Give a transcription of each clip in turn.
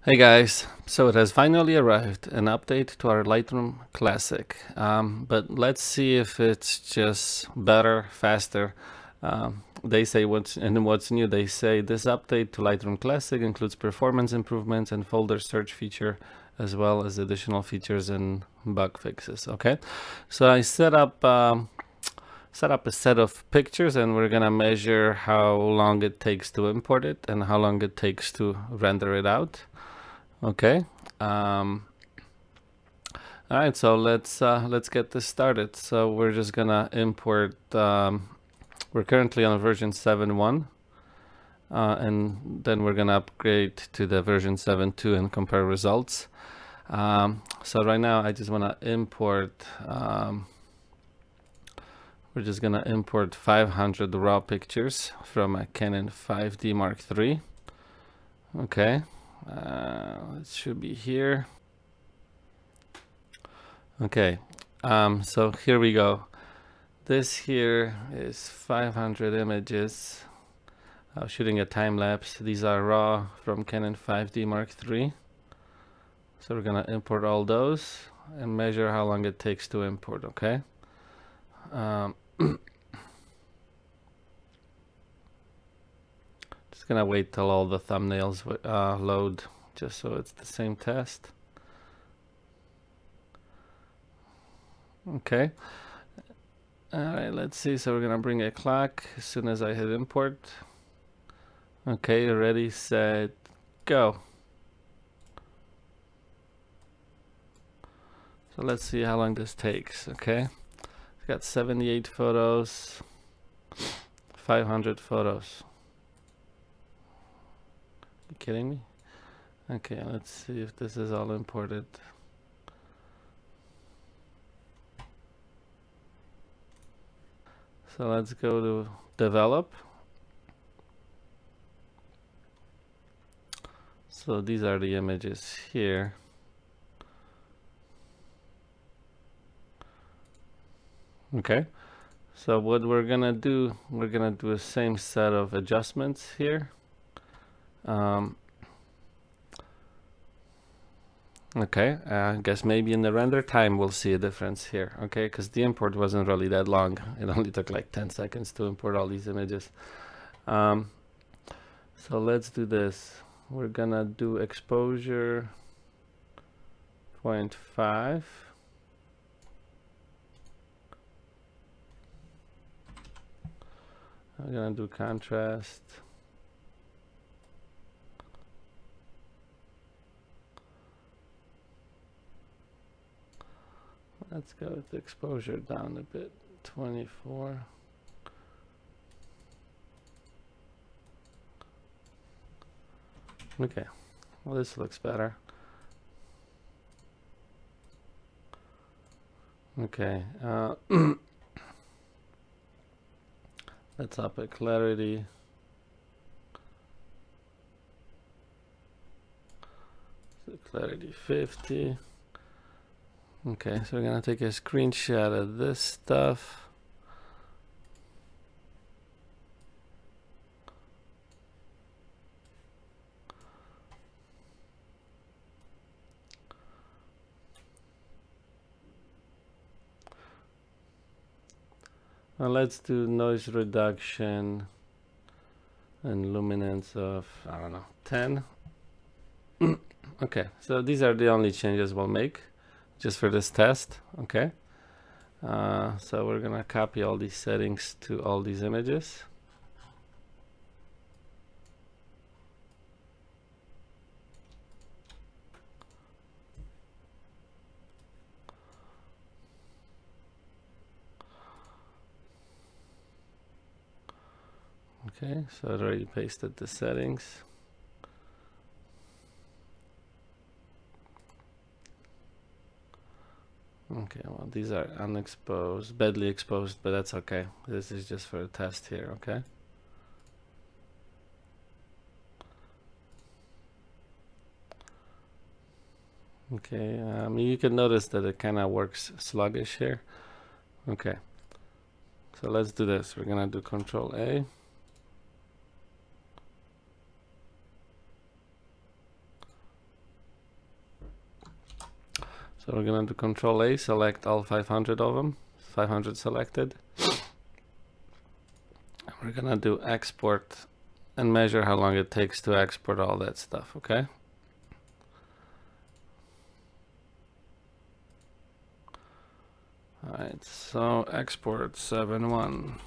Hey guys, so it has finally arrived, an update to our Lightroom Classic, but let's see if it's just better, faster. They say what's new. They say this update to Lightroom Classic includes performance improvements and folder search feature, as well as additional features and bug fixes. Okay, so I set up a set of pictures, and we're gonna measure how long it takes to import it and how long it takes to render it out. Okay. All right. So let's get this started. So we're just gonna import. We're currently on version 7.1, and then we're gonna upgrade to the version 7.2 and compare results. So right now, I just wanna import. We're just gonna import 500 raw pictures from a Canon 5D Mark III. Okay. It should be here. Okay, so here we go. This here is 500 images. Shooting a time lapse. These are raw from Canon 5D Mark III. So we're gonna import all those and measure how long it takes to import. Okay. Just gonna wait till all the thumbnails load, just so it's the same test. Okay. All right, let's see. So we're gonna bring a clock as soon as I hit import. Okay, ready, set, go. So let's see how long this takes. Okay, it's got 78 photos, 500 photos. You kidding me? Okay, let's see if this is all imported. So let's go to develop. So these are the images here. Okay, so what we're gonna do the same set of adjustments here. Okay, I guess maybe in the render time we'll see a difference here. Okay, because the import wasn't really that long. It only took like 10 seconds to import all these images. So let's do this. We're gonna do exposure 0.5. I'm gonna do contrast. Let's go with the exposure down a bit, 24. Okay, well this looks better. Okay, let's up it clarity. So clarity 50. Okay, so we're gonna take a screenshot of this stuff. Now let's do noise reduction and luminance of, I don't know, 10. Okay, so these are the only changes we'll make just for this test. Okay, so we're gonna copy all these settings to all these images. Okay, so I already pasted the settings. Okay, well these are unexposed, badly exposed, but that's okay. This is just for a test here, okay? Okay, you can notice that it kind of works sluggish here. Okay, so let's do this. We're gonna do Control A. So we're gonna do Control A, select all 500 of them, 500 selected. We're gonna do export and measure how long it takes to export all that stuff, okay? Alright, so export 7.1.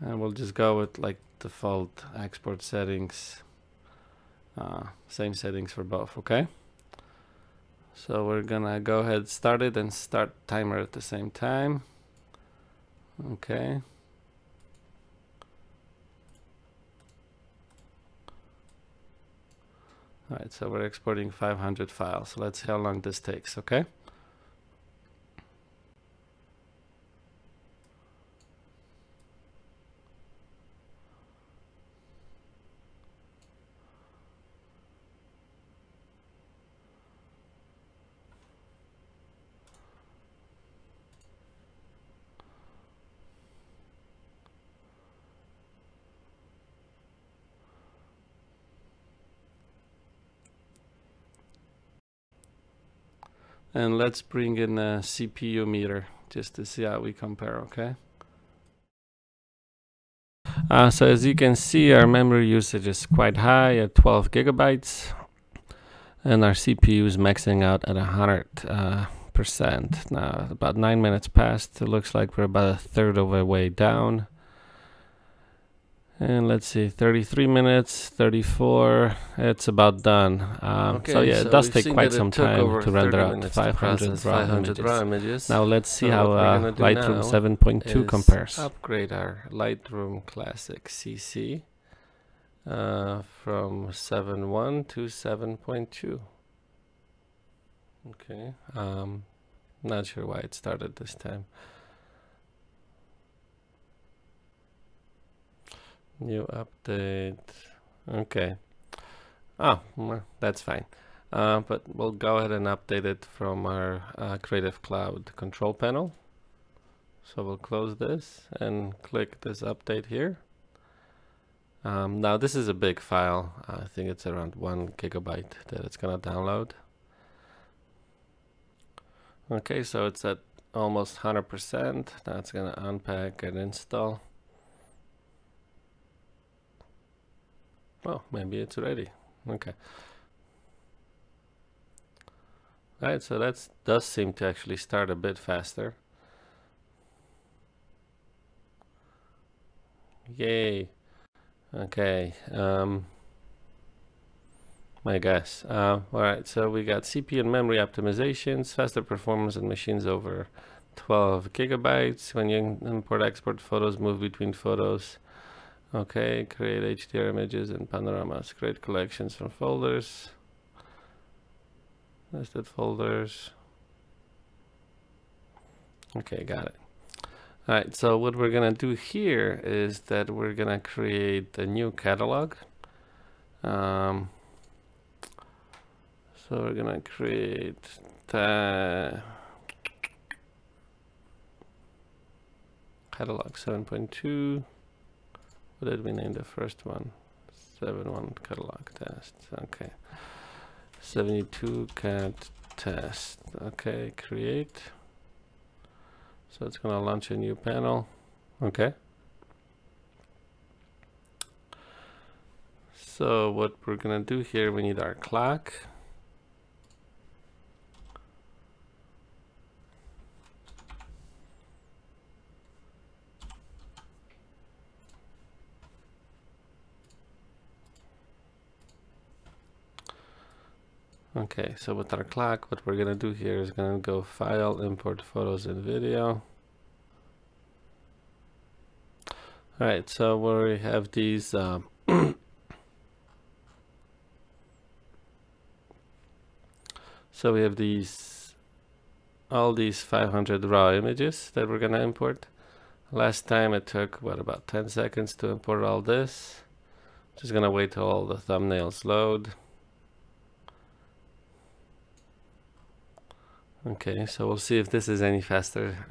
And we'll just go with like default export settings. Same settings for both, okay? So we're gonna go ahead, start it, and start timer at the same time. Okay. Alright, so we're exporting 500 files. Let's see how long this takes, okay? And let's bring in a CPU meter just to see how we compare, okay? So as you can see, our memory usage is quite high at 12 gigabytes, and our CPU is maxing out at 100%. Now, about 9 minutes passed. It looks like we're about a third of the way down. And let's see, 33 minutes, 34, it's about done. Okay, so yeah, it does take quite some time to render out 500 raw images. Now let's see how Lightroom 7.2 compares. Upgrade our Lightroom Classis CC from 7.1 to 7.2. Okay, not sure why it started this time. New update. Okay. Oh, well, that's fine. But we'll go ahead and update it from our Creative Cloud control panel. So we'll close this and click this update here. Now this is a big file. I think it's around 1 gigabyte that it's gonna download. Okay, so it's at almost 100%. Now it's gonna unpack and install. Oh, maybe it's ready. Okay. Alright, so that does seem to actually start a bit faster. Yay. Okay. My guess. Alright, so we got CPU and memory optimizations, faster performance on machines over 12 gigabytes. When you import, export photos, move between photos. Okay, create HDR images and panoramas, create collections from folders, listed folders. Okay, got it. All right, so what we're gonna do here is that we're gonna create a new catalog. So we're gonna create the catalog 7.2. What did we name the first one? 7.1 catalog test. Okay. 72 cat test. Okay, create. So it's gonna launch a new panel. Okay. So what we're gonna do here, we need our clock. Okay, so with our clock, what we're gonna do here is gonna go File, Import Photos and Video. Alright, so we have these so we have all these 500 raw images that we're gonna import. Last time it took what, about 10 seconds to import all this. Just gonna wait till all the thumbnails load. Okay, so we'll see if this is any faster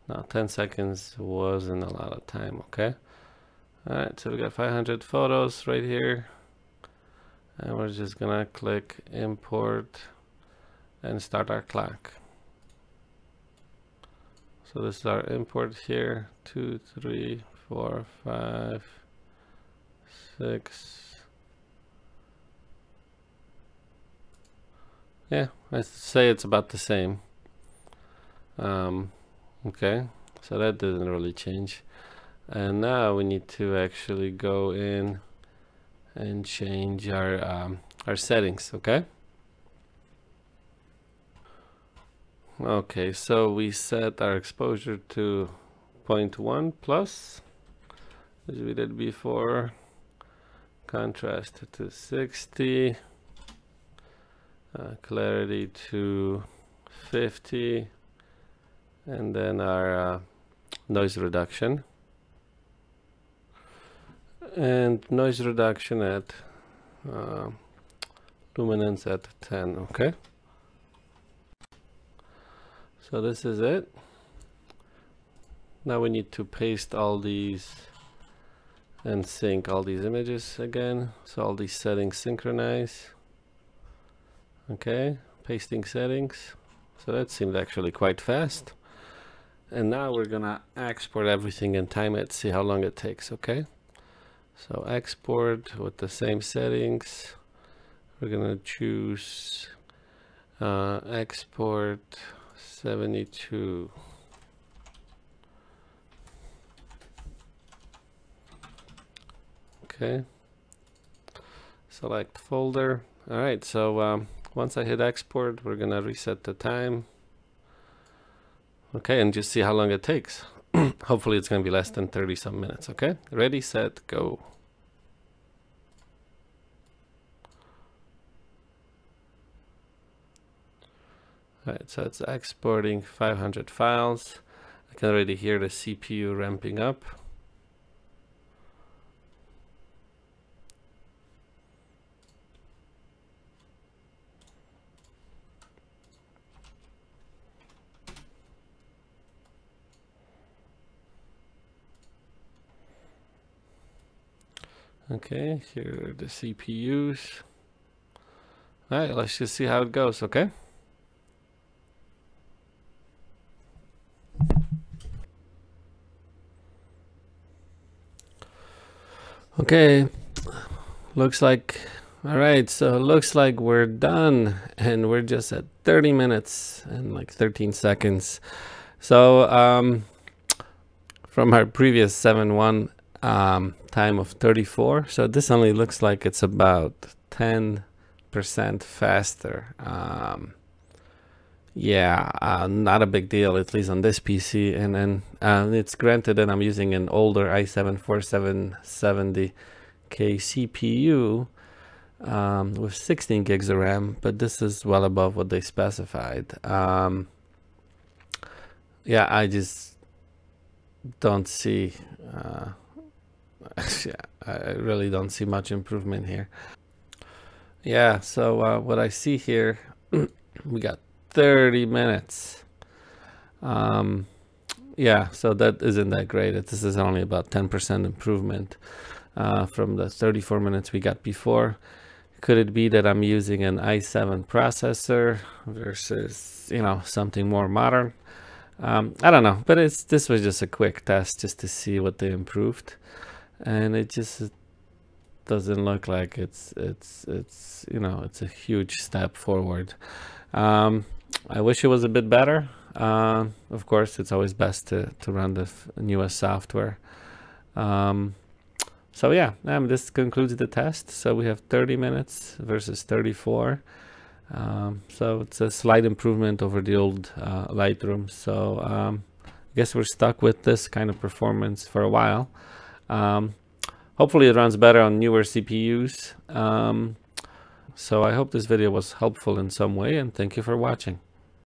Now 10 seconds wasn't a lot of time, okay? Alright, so we got 500 photos right here. And we're just gonna click import and start our clock. So this is our import here. 2, 3, 4, 5, 6. Yeah, I say it's about the same. Okay, so that didn't really change. And now we need to actually go in and change our settings, okay? Okay, so we set our exposure to 0.1 plus, as we did before. Contrast to 60. Clarity to 50. And then our noise reduction. And noise reduction at luminance at 10, okay? So this is it. Now we need to paste all these and sync all these images again. So all these settings synchronize. Okay, pasting settings. So that seemed actually quite fast. And now we're gonna export everything and time it, see how long it takes, okay? So export with the same settings. We're gonna choose export 72. Okay. Select folder. All right, so once I hit export, we're gonna reset the time. Okay, and just see how long it takes. Hopefully it's gonna be less than 30 some minutes, okay? Ready, set, go. All right, so it's exporting 500 files. I can already hear the CPU ramping up. Okay, here are the CPUs. All right, let's just see how it goes, okay? Okay, looks like, all right, so it looks like we're done and we're just at 30 minutes and like 13 seconds. So from our previous 7.1 time of 34, so this only looks like it's about 10% faster. Yeah, not a big deal, at least on this PC. And then it's granted that I'm using an older i7-4770K CPU with 16 gigs of RAM, but this is well above what they specified. Yeah, I just don't see, yeah, I really don't see much improvement here. Yeah, so what I see here, we got 30 minutes. Yeah, so that isn't that great. This is only about 10% improvement from the 34 minutes we got before. Could it be that I'm using an i7 processor versus, you know, something more modern? I don't know, but this was just a quick test just to see what they improved, and it just doesn't look like it's you know, it's a huge step forward. I wish it was a bit better. Of course, it's always best to run the newest software. So yeah, this concludes the test. So we have 30 minutes versus 34. So it's a slight improvement over the old Lightroom. So I guess we're stuck with this kind of performance for a while. Hopefully it runs better on newer CPUs. So I hope this video was helpful in some way, and thank you for watching.